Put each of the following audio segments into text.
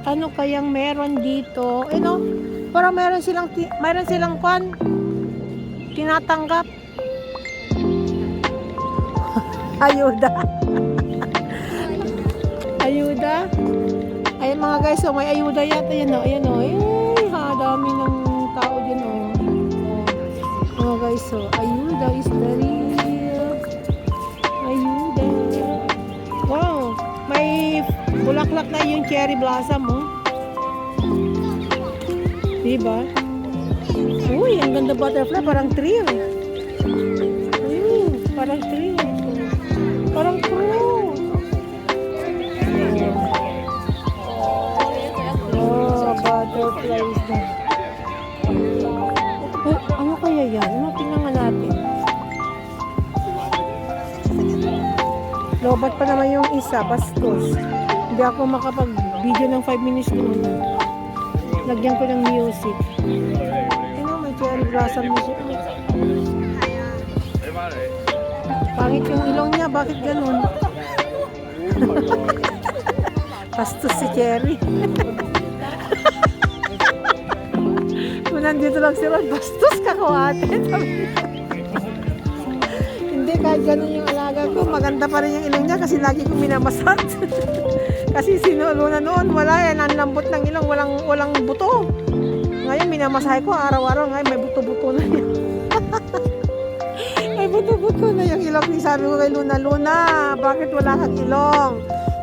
ano kayang meron dito? Ano? Parang meron silang kwan tinatanggap. Ayuda. Ayuda. Ayan mga guys, so may ayuda yata yan o. Ayan o. Dami ng tao dyan o. Mga guys, so ayuda is the real. Ayuda. Wow. May bulaklak na yung cherry blossom o. Diba? Uy, ang ganda butterfly. Parang tree o. Parang tree. Parang fruit. Butterflies na. Ano kaya yan? Ano tingnan nga natin? Lobat pa naman yung isa, bastos. Hindi ako makapag-video ng 5 minutes doon. Lagyan ko ng music. May cherry blossom na siya. Pangit yung ilong niya, bakit ganun? Bastos si Cherry. Kung nandito lang sila, bastos ka ko ate. Hindi, kahit ganun yung alaga ko, maganda pa rin yung ilong niya kasi lagi ko minamasat. Kasi sinulo na noon, wala yan, ang lambot ng ilong, walang buto. Ngayon, minamasahe ko araw-araw, ngayon may buto-buto na yan. May buto-buto na yung ilong. Sabi ko kay Luna, bakit wala kang ilong?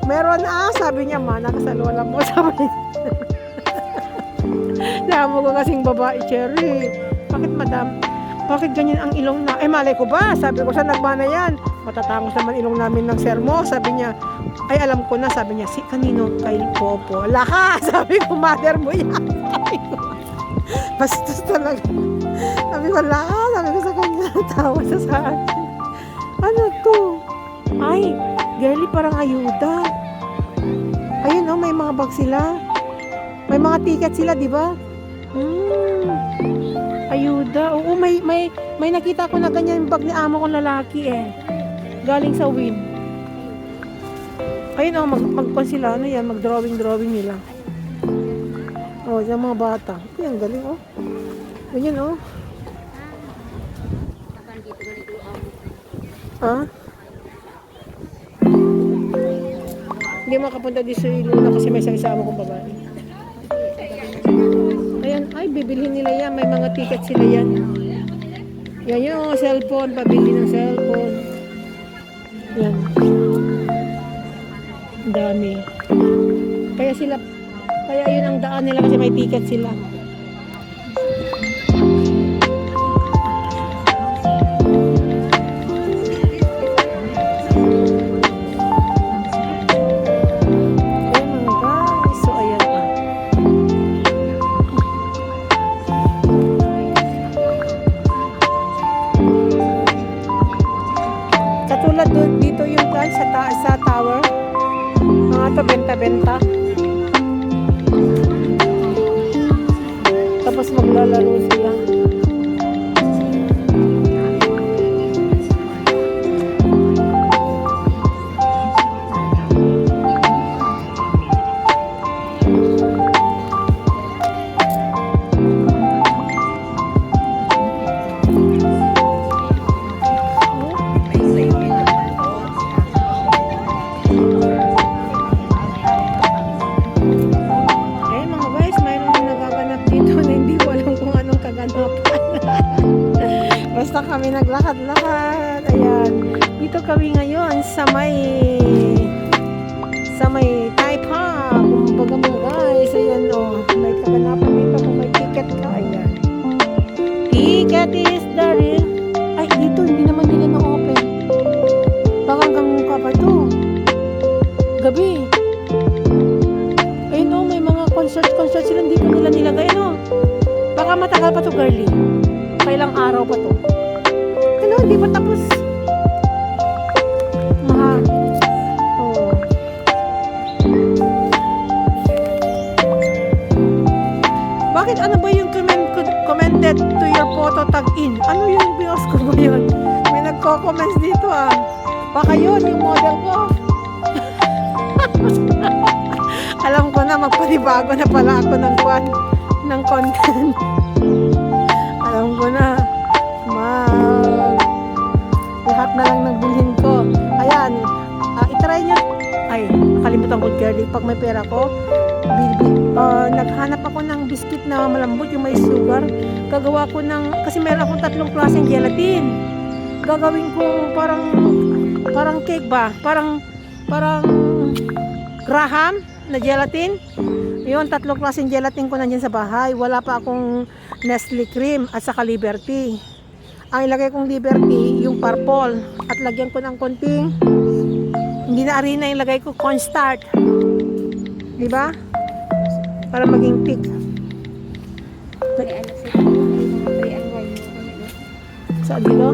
Meron sabi niya, mana ka sa lola mo, sabi niya. Lamo ko kasing babae, Cherry. Bakit madam? Bakit ganyan ang ilong na? Malay ko ba? Sabi ko, saan nagmana yan? Matatangos naman ilong namin ng sermo. Sabi niya, ay alam ko na. Sabi niya, si kanino? Kay Popo. Laka! Sabi ko, mother mo yan. Sabi ko, bastos talaga. Sabi ko, laka! Sabi ko sa kanya, tawa sa akin. Ano to? Ay, girly, parang ayuda. Ayun may mga bag sila. May mga ticket sila, di ba? Ayuda. Oo, may nakita ko na ganyan yung bag ni amo kong lalaki galing sa Win. Ayun magpan sila, yan, mag-drawing nila. Yung mga bata. Yan, galing Ganyan Hindi makapunta dito sa Luna kasi may isang kong babae. Ayan, bibilhin nila yan. May mga ticket sila yan. Yan yung cellphone, pabili ng cellphone. Yan. Dami. Kaya yun ang daan nila kasi may ticket sila. Katulad dito yung guys sa tower. Mga to benta-benta. Tapos maglalaro sila. Basta kami naglakad-lakad. Ayan. Dito kami ngayon sa may Thai Park. Kumbaga mo guys. Ayan may kaganapan dito kung may ticket ka. Ayan. Ticket is the real. Ay, dito hindi naman nila na-open. Baka hanggang mukha pa ito. Gabi. Ayun may mga concert sila. Hindi pa nila nilagay Baka matagal pa to girly. Kailang araw pa to. Hindi pa tapos. Mahal. Bakit ano ba yung commented to your photo tag in? Ano yung bios ko ba yun? May nagko-comments dito Baka yun yung model ko. Alam ko na, magpanibago na pala ako ng content. Alam ko na, lahat na lang ng bilhin ko. Ayan, itry nyo. Ay, nakalimutan ko, girlie. Pag may pera ko, naghanap ako ng biscuit na malambot, yung may sugar. Gagawa ko kasi meron akong 3 klaseng gelatin. Gagawin ko parang cake ba? Parang Graham na gelatin. Yun, 3 klaseng gelatin ko nandiyan sa bahay. Wala pa akong Nestle cream at saka Liberty. Ang ilagay kong Liberty, yung purple. At lagyan ko ng konting, hindi na harina, yung lagay ko cornstarch. Diba? Para maging thick. Saan dito?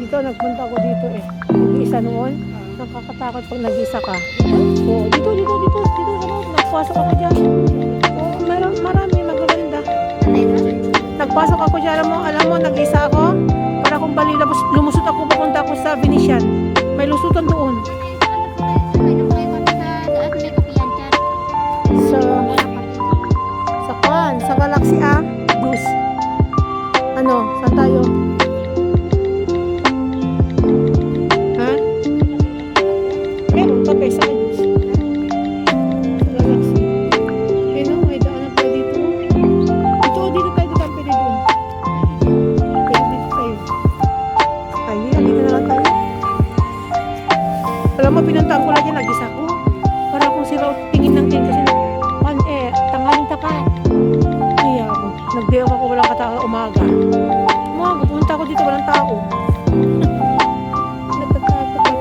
Dito, nagpunta ako dito eh. Nag-iisa noon. Nakakatakot pag nag-isa ka. Oo, dito. Nagpasok ako dyan. Oo, marami magaganda. Nagpasok ako dyan, alam mo, nag-isa ako. Para kung bali, lumusot ako, pupunta ako sa Venetian. May lusutan doon. Sa Galaxy A, bus. Ano, saan tayo? Ha? Meron kape sa bus. Sa Galaxy. May daanan pa dito. Dito tayo kape dito. Dito tayo. Ay, dito na lang tayo. Alam mo, pinuntaan ko lang yan, nag-isa ko. Para kung sila tingin ng tingin kasi tanghaling tapat. Nagdiyak ako, walang katao umaga. Pupunta ako dito, walang tao. Natatakot ako.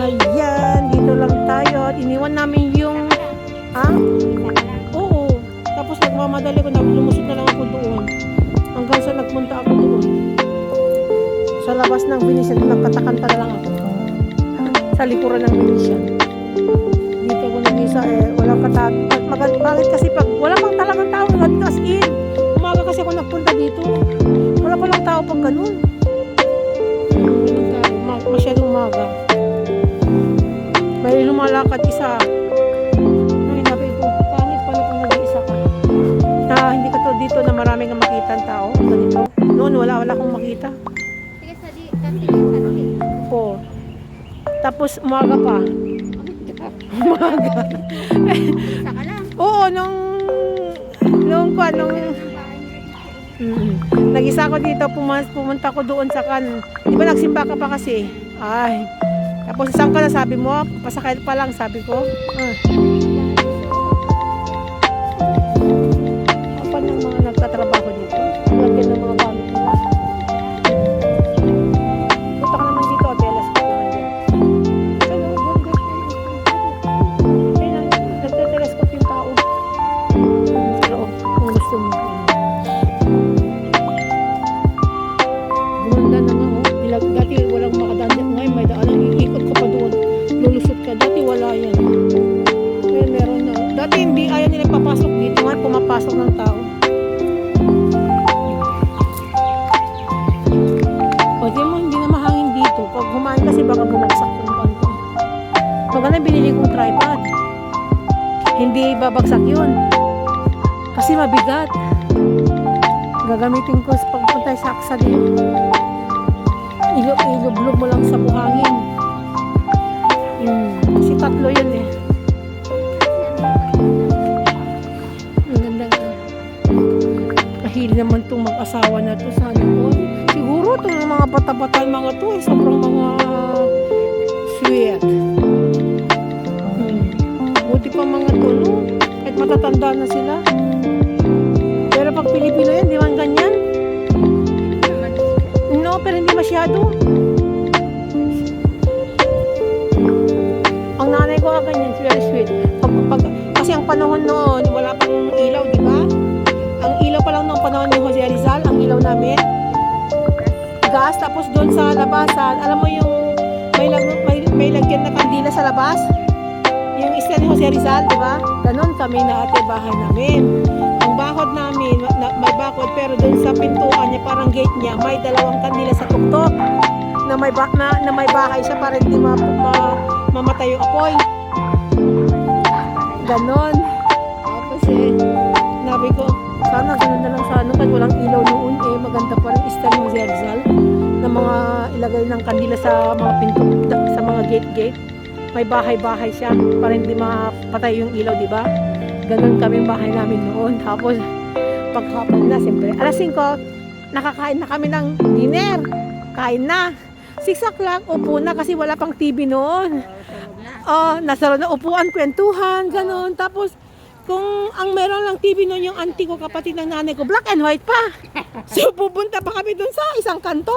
Ayan, dito lang tayo. At iniwan namin yung oo. Tapos nagmamadali ko, lumusot na lang ako doon. Hanggang sa nagpunta ako doon. Sa labas ng Venetian, nagkatakanta na lang ako. Sa likuran ng Venetian. Dito ako nag-isa walang katao. Bakit kasi pag wala pang talagang tao, as in, umaga kasi ako nagpunta dito. Wala palang tao pag ganun. Masyadong umaga. May lumalakad isa. Ay, nabi ko, pangit pala kung nag-iisa ka. Hindi ka to dito na maraming kang makita ang tao. Ganito. Noon, wala akong makita. Oo. Tapos, umaga pa. Umaga. Oo, nag-isa ko dito, pumunta ko doon sa di ba nagsimba ka pa kasi? Ay, tapos isang ka na sabi mo, pasakay pa lang sabi ko. Apa ng mga nagtatrabaho dito? Lagyan ng mga gamit nila. Punta ka naman dito, telas ko naman dyan. Nagte-telescope yung tao. Sa loob, kung gusto mo. Gumanda na nga, dati walang makadaan. Ngayon may daan, iikot ka pa doon. Lulusot ka. Dati wala yan. Ngayon meron na. Dati hindi ayaw nila papasok dito. Ngayon pumapasok ng tao. O di mo, hindi na mahangin dito. Pag humangin kasi baka bumagsak yung bangko. Maganda binili kong tripod. Hindi babagsak yun. Kasi mabigat. Gagamitin ko pagpunta sa aksa dito. Ilublog mo lang sa buhangin. Kasi 3 yun eh. Ang ganda nga. Kahili naman itong mag-asawa na to. Sana po. Siguro itong mga bata-bata yung mga to sobrang mga sweet. Buti pa mga to, no? Kahit matatanda na sila. Pero pag Pilipino yan, di man ganyan. No, pero hindi masyado. Ang nanay ko ganyan, very sweet. Kasi ang panahon noon, wala pang ilaw, di ba? Ang ilaw pa lang noong panahon ni Jose Rizal, ang ilaw namin. Gas, tapos doon sa labasan, alam mo yung may lagyan na kandila sa labas? Yung isla ni Jose Rizal, di ba? Ganon kami na ate bahay namin. Ang bakod namin, may bakod, pero doon sa pintuan niya, parang gate niya, may 2 kandila sa tuktok na may bahay siya para hindi mamatay yung apoy. Ganon. Tapos nabi ko, sana ganun na lang sana kahit walang ilaw noon maganda pa rin style ng Zerzal na mga ilagay ng kandila sa mga pinto, sa mga gate. May bahay-bahay siya para hindi mapatay yung ilaw, di ba? Ganun kami yung bahay namin noon. Tapos paghapon na, siyempre, alas 5, nakakain na kami ng dinner. Kain na. 6 o'clock, upo na kasi wala pang TV noon. Nasa na upuan, kwentuhan, ganun. Tapos, kung ang meron lang TV noon yung auntie ko, kapatid ng nanay ko, black and white pa. So, pupunta pa kami dun sa isang kanto.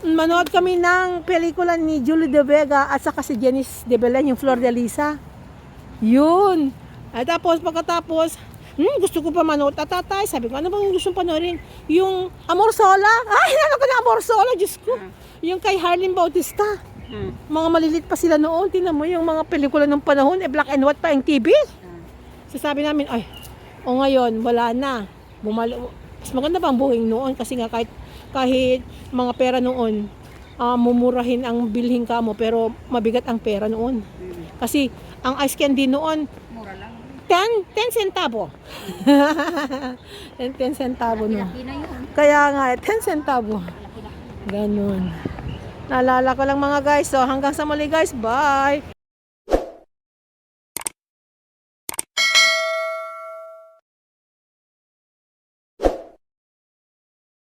Manood kami ng pelikula ni Julie De Vega at saka si Janice De Belen, yung Flor de Lisa. Yun. At tapos, pagkatapos, gusto ko pa manood. Tatay, sabi ko, ano bang gusto panoorin? Yung Amor Sola. Ay, ano ko na Amor Sola, Diyos ko. Yung kay Harlem Bautista. Mga malilit pa sila noon. Tingnan mo yung mga pelikula ng panahon, black and white pa yung TV. So sabi namin, ngayon, wala na. Mas maganda pa ang buhay noon kasi nga kahit mga pera noon, mumurahin ang bilhin ka mo pero mabigat ang pera noon. Kasi ang ice candy noon, 10 centavo. 10 centavo no. Kaya nga, 10 centavo. Ganun. Naalala ko lang mga guys. So hanggang sa muli guys. Bye!